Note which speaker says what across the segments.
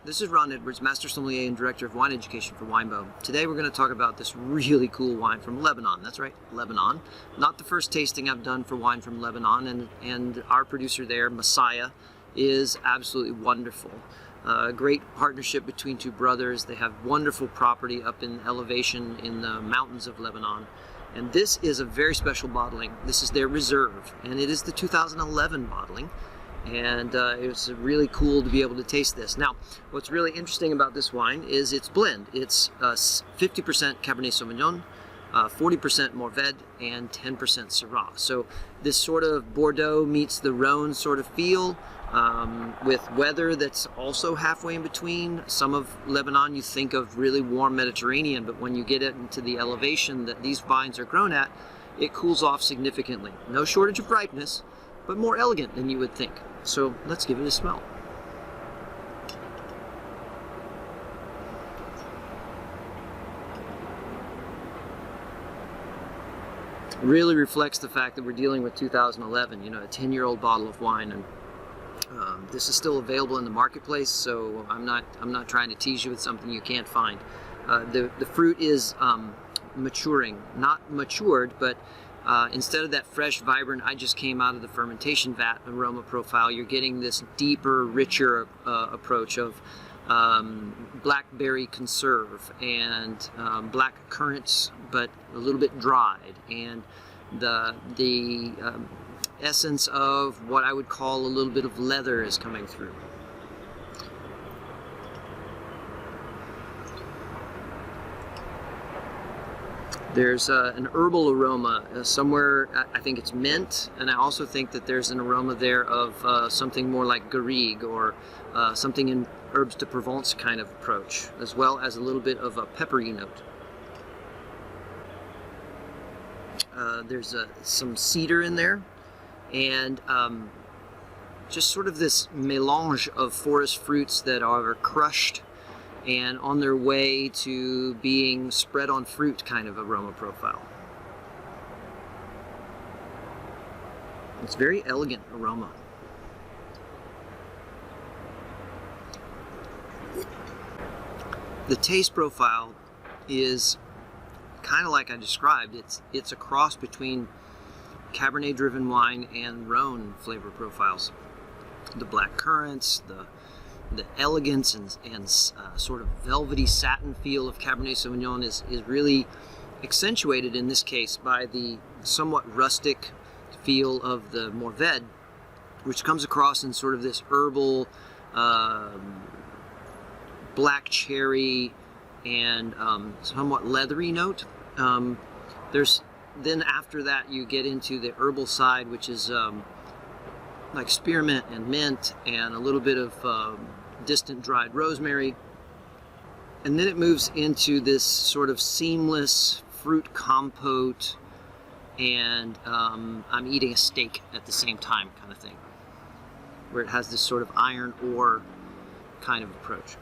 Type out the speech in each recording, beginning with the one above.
Speaker 1: This is Ron Edwards, Master Sommelier and Director of Wine Education for Winebow. Today we're going to talk about this really cool wine from Lebanon. That's right, Lebanon. Not the first tasting I've done for wine from Lebanon, and our producer there, Massaya, is absolutely wonderful. Great partnership between two brothers. They have wonderful property up in elevation in the mountains of Lebanon. And this is a very special bottling. This is their reserve, and it is the 2011 bottling. And it's really cool to be able to taste this. Now, what's really interesting about this wine is its blend. It's 50% Cabernet Sauvignon, 40% Mourvèdre, and 10% Syrah. So this sort of Bordeaux meets the Rhone sort of feel, with weather that's also halfway in between. Some of Lebanon you think of really warm Mediterranean, but when you get it into the elevation that these vines are grown at, it cools off significantly. No shortage of ripeness, but more elegant than you would think. So let's give it a smell. Really reflects the fact that we're dealing with 2011, you know, a 10-year-old bottle of wine, and this is still available in the marketplace. So I'm not trying to tease you with something you can't find. The fruit is maturing, not matured, but instead of that fresh, vibrant, I just came out of the fermentation vat aroma profile, you're getting this deeper, richer approach of blackberry conserve and black currants, but a little bit dried, and the essence of what I would call a little bit of leather is coming through. There's an herbal aroma somewhere. I think it's mint, and I also think that there's an aroma there of something more like garrigue or something in herbs de Provence kind of approach, as well as a little bit of a peppery note. There's some cedar in there, and just sort of this mélange of forest fruits that are crushed and on their way to being spread on fruit kind of aroma profile. It's very elegant aroma. The taste profile is kind of like I described. It's a cross between Cabernet driven wine and Rhone flavor profiles. The black currants, the elegance and sort of velvety satin feel of Cabernet Sauvignon is really accentuated in this case by the somewhat rustic feel of the Mourvèdre, which comes across in sort of this herbal black cherry and somewhat leathery note. Then after that you get into the herbal side, which is like spearmint and mint and a little bit of distant dried rosemary, and then it moves into this sort of seamless fruit compote and I'm eating a steak at the same time kind of thing, where it has this sort of iron ore kind of approach.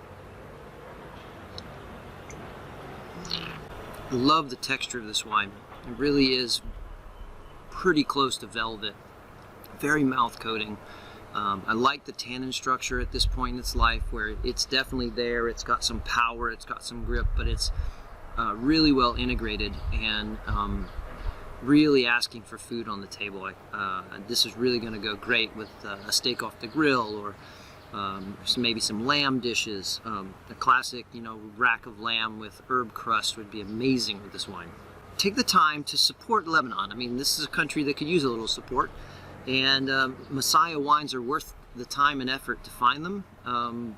Speaker 1: I love the texture of this wine. It really is pretty close to velvet, very mouth coating. I like the tannin structure at this point in its life, where it's definitely there. It's got some power, it's got some grip, but it's really well integrated and really asking for food on the table. This is really going to go great with a steak off the grill, or maybe some lamb dishes. A classic, rack of lamb with herb crust would be amazing with this wine. Take the time to support Lebanon. I mean, this is a country that could use a little support. And Massaya wines are worth the time and effort to find them.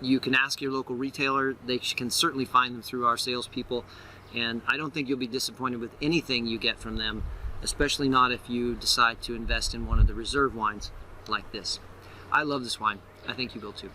Speaker 1: You can ask your local retailer. They can certainly find them through our salespeople. And I don't think you'll be disappointed with anything you get from them, especially not if you decide to invest in one of the reserve wines like this. I love this wine. I think you will too.